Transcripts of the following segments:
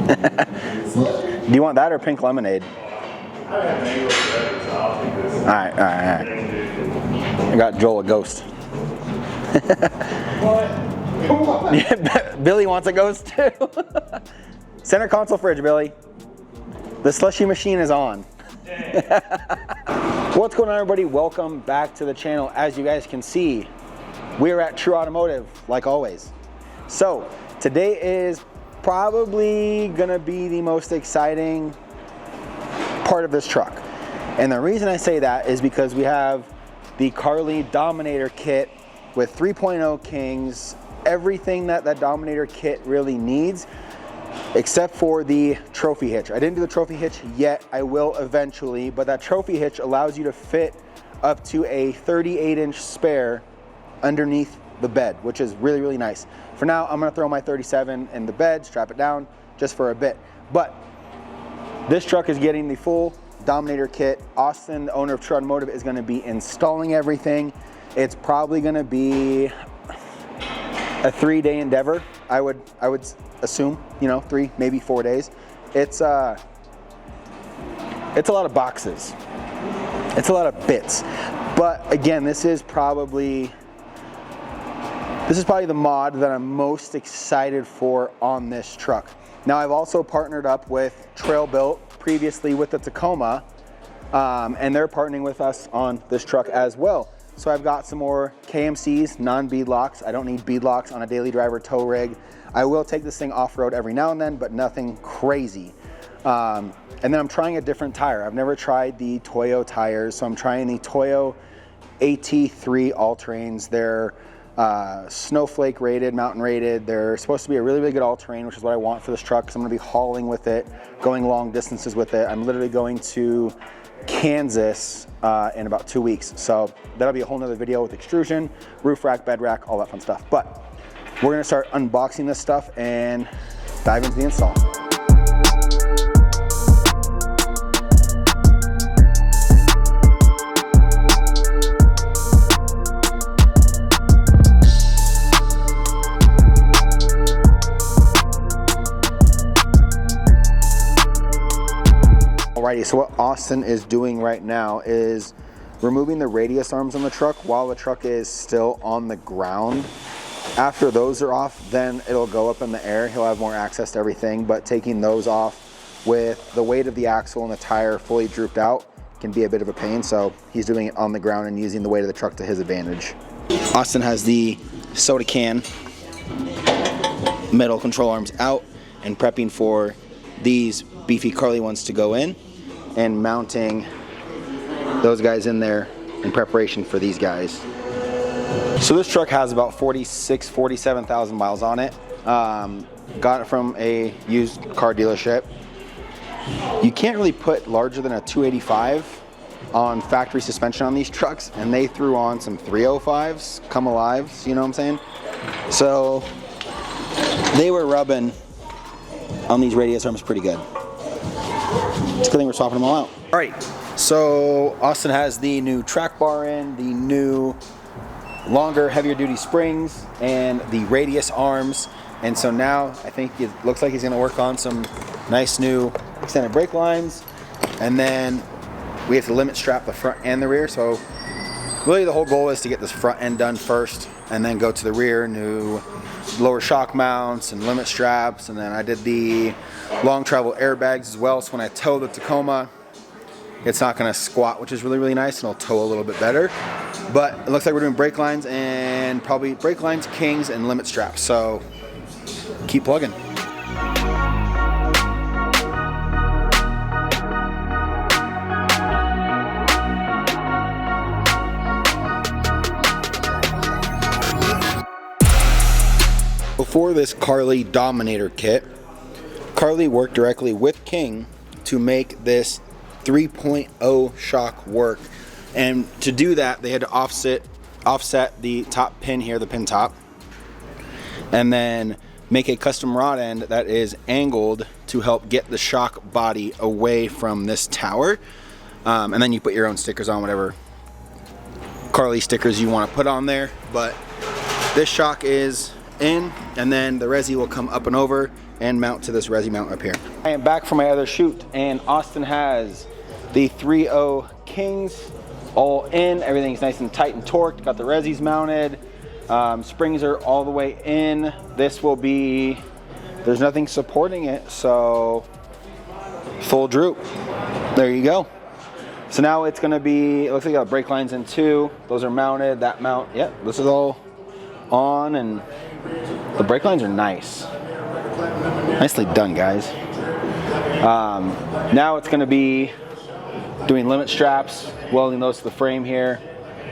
Do you want that or pink lemonade? All right. I got Joel a ghost. Billy wants a ghost too. Center console fridge, Billy. The slushy machine is on. What's going on, everybody? Welcome back to the channel. As you guys can see, we're at True Automotive, like always. So today is probably gonna be the most exciting part of this truck. And the reason I say that is because we have the Carli Dominator kit with 3.0 Kings, everything that Dominator kit really needs, except for the trophy hitch. I didn't do the trophy hitch yet, I will eventually, but that trophy hitch allows you to fit up to a 38-inch spare underneath the bed, which is really, really nice. For now, I'm gonna throw my 37 in the bed, strap it down just for a bit. But this truck is getting the full Dominator kit. Austin, the owner of True Automotive, is gonna be installing everything. It's probably gonna be a 3-day endeavor. I would assume, you know, 3, maybe 4 days. It's a lot of boxes. It's a lot of bits. But again, this is probably the mod that I'm most excited for on this truck. Now, I've also partnered up with Trail Built, previously with the Tacoma, and they're partnering with us on this truck as well. So I've got some more KMCs, non-bead locks. I don't need bead locks on a daily driver tow rig. I will take this thing off-road every now and then, but nothing crazy. And then I'm trying a different tire. I've never tried the Toyo Tires, so I'm trying the Toyo AT3 all-terrains. They're snowflake rated, mountain rated. They're supposed to be a really, really good all-terrain, which is what I want for this truck, because I'm gonna be hauling with it, going long distances with it. I'm literally going to Kansas in about 2 weeks. So that'll be a whole nother video with extrusion, roof rack, bed rack, all that fun stuff. But we're gonna start unboxing this stuff and dive into the install. Alrighty, so what Austin is doing right now is removing the radius arms on the truck while the truck is still on the ground. After those are off, then it'll go up in the air. He'll have more access to everything, but taking those off with the weight of the axle and the tire fully drooped out can be a bit of a pain, so he's doing it on the ground and using the weight of the truck to his advantage. Austin has the soda can metal control arms out and prepping for these beefy Carli ones to go in, and mounting those guys in there in preparation for these guys. So this truck has about 47,000 miles on it. Got it from a used car dealership. You can't really put larger than a 285 on factory suspension on these trucks, and they threw on some 305s, come alives, you know what I'm saying? So they were rubbing on these radius arms pretty good. It's a good thing we're swapping them all out. All right, so Austin has the new track bar in, the new longer, heavier duty springs, and the radius arms. And so now I think it looks like he's gonna work on some nice new extended brake lines. And then we have to limit strap the front and the rear. So really the whole goal is to get this front end done first and then go to the rear, new lower shock mounts and limit straps. And then I did the long travel airbags as well, so when I tow the Tacoma, it's not gonna squat, which is really, really nice, and it'll tow a little bit better. But it looks like we're doing brake lines, and probably brake lines, Kings, and limit straps, so keep plugging. Before this Carli Dominator kit, Carli worked directly with King to make this 3.0 shock work. And to do that, they had to offset the top pin here, the pin top, and then make a custom rod end that is angled to help get the shock body away from this tower. And then you put your own stickers on, whatever Carli stickers you want to put on there. But this shock is in, and then the resi will come up and over and mount to this resi mount up here. I am back from my other shoot, and Austin has the 3.0 Kings all in. Everything's nice and tight and torqued. Got the resis mounted. Springs are all the way in. This will be, there's nothing supporting it, so full droop. There you go. So now it's gonna be, it looks like I got brake lines in too. Those are mounted, that mount, yeah, this is all on, and the brake lines are nice. Nicely done, guys. Now it's gonna be doing limit straps, welding those to the frame here.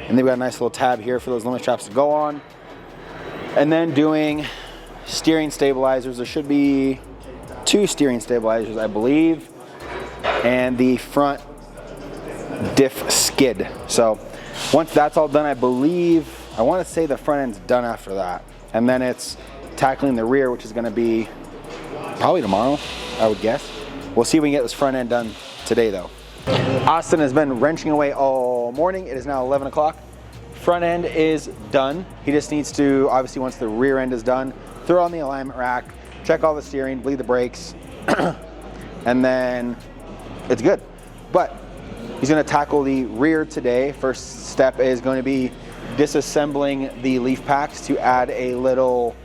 And they've got a nice little tab here for those limit straps to go on. And then doing steering stabilizers. There should be 2 steering stabilizers, I believe. And the front diff skid. So once that's all done, I believe, I want to say the front end's done after that. And then it's tackling the rear, which is going to be probably tomorrow, I would guess. We'll see if we can get this front end done today though. Austin has been wrenching away all morning. It is now 11 o'clock. Front end is done. He just needs to, obviously once the rear end is done, throw on the alignment rack, check all the steering, bleed the brakes, and then it's good. But he's gonna tackle the rear today. First step is going to be disassembling the leaf packs to add a little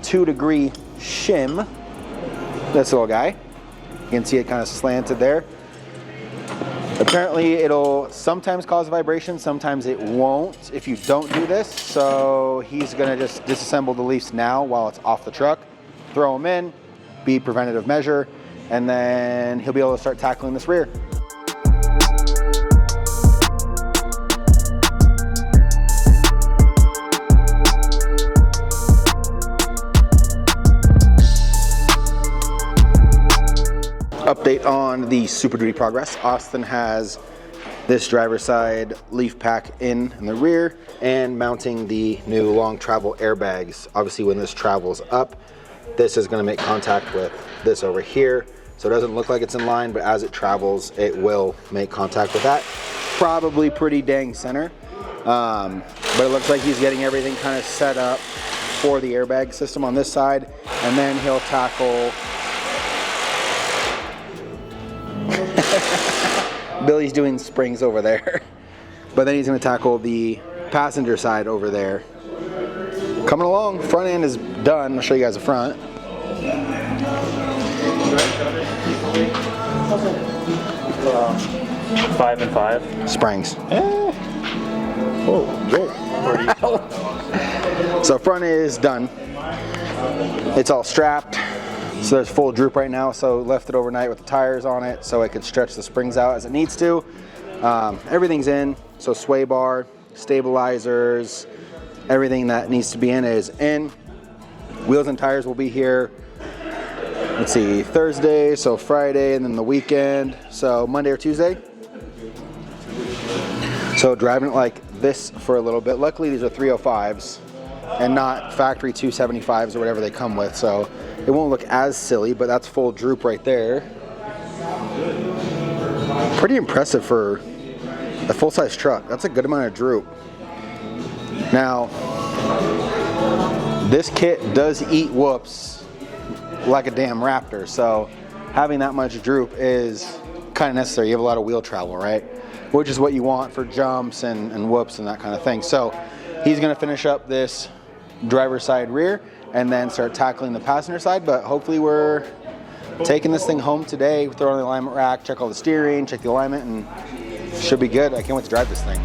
2-degree shim. This little guy. You can see it kind of slanted there. Apparently it'll sometimes cause vibration, sometimes it won't if you don't do this. So he's gonna just disassemble the leaves now while it's off the truck, throw them in, be preventative measure, and then he'll be able to start tackling this rear. Update on the Superduty progress. Austin has this driver's side leaf pack in the rear and mounting the new long travel airbags. Obviously when this travels up, this is going to make contact with this over here. So it doesn't look like it's in line, but as it travels, it will make contact with that. Probably pretty dang center. But it looks like he's getting everything kind of set up for the airbag system on this side. And then he'll tackle Billy's doing springs over there. But then he's going to tackle the passenger side over there. Coming along, front end is done. I'll show you guys the front. 5 and 5 springs. Whoa, whoa. So front is done. It's all strapped. So there's full droop right now, so left it overnight with the tires on it so it could stretch the springs out as it needs to. Everything's in, so sway bar, stabilizers, everything that needs to be in is in. Wheels and tires will be here, let's see, Thursday, so Friday, and then the weekend, so Monday or Tuesday. So driving it like this for a little bit. Luckily these are 305s and not factory 275s or whatever they come with, so it won't look as silly, but that's full droop right there. Pretty impressive for a full-size truck. That's a good amount of droop. Now, this kit does eat whoops like a damn Raptor, so having that much droop is kind of necessary. You have a lot of wheel travel, right? Which is what you want for jumps and whoops and that kind of thing. So he's gonna finish up this driver's side rear and then start tackling the passenger side, but hopefully we're taking this thing home today. We throw on the alignment rack, check all the steering, check the alignment, and should be good. I can't wait to drive this thing.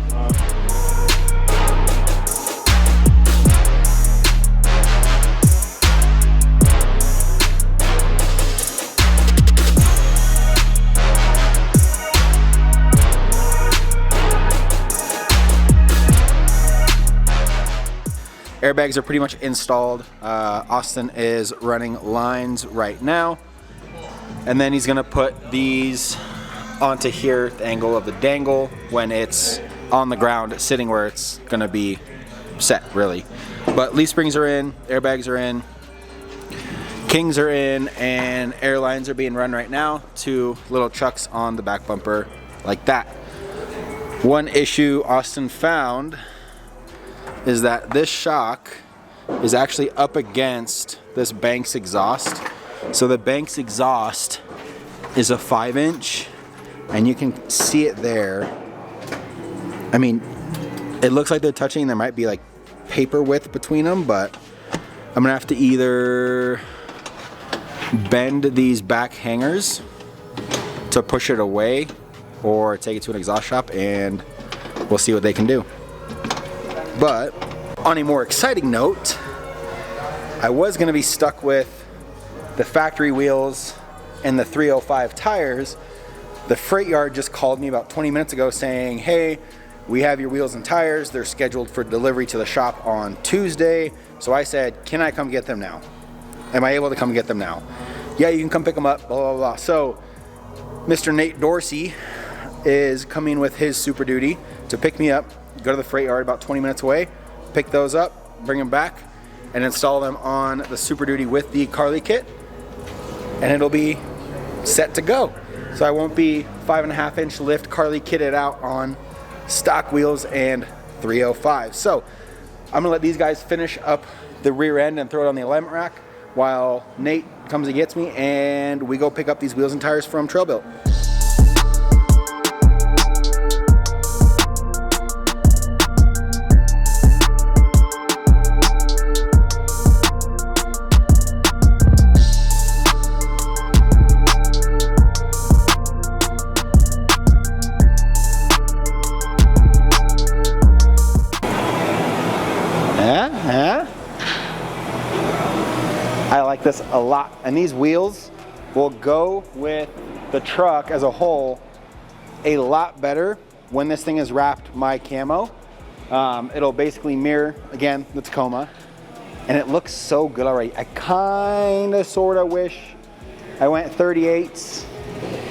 Airbags are pretty much installed. Austin is running lines right now. And then he's gonna put these onto here, the angle of the dangle, when it's on the ground, sitting where it's gonna be set, really. But leaf springs are in, airbags are in, Kings are in, and airlines are being run right now. 2 little chucks on the back bumper, like that. One issue Austin found is that this shock is actually up against this Banks exhaust, So the Banks exhaust is a 5-inch, and you can see it there. I mean, it looks like they're touching. There might be like paper width between them, but I'm gonna have to either bend these back hangers to push it away or take it to an exhaust shop, and we'll see what they can do. But on a more exciting note, I was gonna be stuck with the factory wheels and the 305 tires. The freight yard just called me about 20 minutes ago saying, hey, we have your wheels and tires. They're scheduled for delivery to the shop on Tuesday. So I said, can I come get them now? Am I able to come get them now? Yeah, you can come pick them up, blah, blah, blah. So Mr. Nate Dorsey is coming with his Superduty to pick me up, go to the freight yard about 20 minutes away, pick those up, bring them back, and install them on the Superduty with the Carli kit, and it'll be set to go. So I won't be 5.5-inch lift Carli kitted out on stock wheels and 305. So I'm gonna let these guys finish up the rear end and throw it on the alignment rack while Nate comes and gets me, and we go pick up these wheels and tires from Trail Built. I like this a lot, and these wheels will go with the truck as a whole a lot better when this thing is wrapped my camo. It'll basically mirror, again, the Tacoma, and it looks so good already. I kinda sorta wish I went 38s,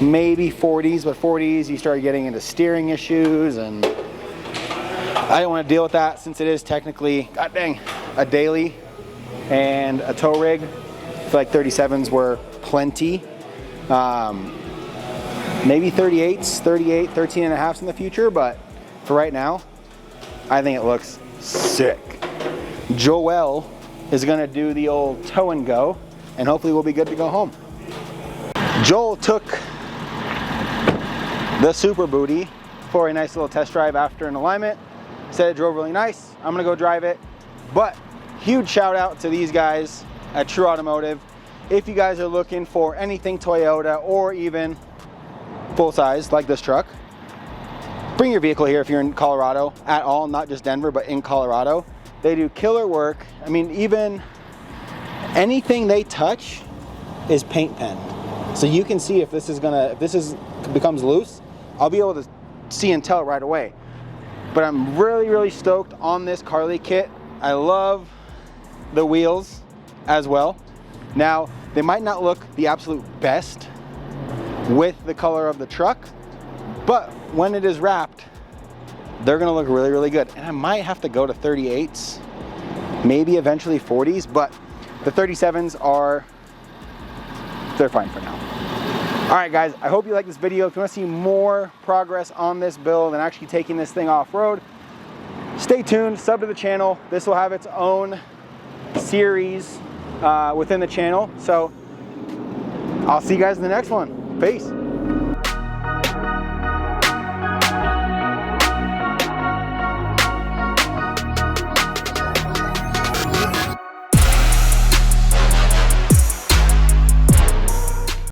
maybe 40s, but 40s you start getting into steering issues, and I don't want to deal with that since it is technically, god dang, a daily and a tow rig. I feel like 37s were plenty. Maybe 38s, 38, 13 and a halfs in the future, but for right now, I think it looks sick. Joel is gonna do the old tow and go, and hopefully we'll be good to go home. Joel took the Superduty for a nice little test drive after an alignment. Said it drove really nice. I'm gonna go drive it. But huge shout out to these guys at True Automotive. If you guys are looking for anything Toyota or even full size like this truck, bring your vehicle here if you're in Colorado at all, not just Denver, but in Colorado. They do killer work. I mean, even anything they touch is paint pen. So you can see if this becomes loose, I'll be able to see and tell right away. But I'm really, really stoked on this Carli kit. I love the wheels as well. Now, they might not look the absolute best with the color of the truck, but when it is wrapped, they're gonna look really, really good. And I might have to go to 38s, maybe eventually 40s, but the 37s they're fine for now. All right, guys, I hope you like this video. If you want to see more progress on this build and actually taking this thing off-road, stay tuned, sub to the channel. This will have its own series within the channel. So I'll see you guys in the next one. Peace.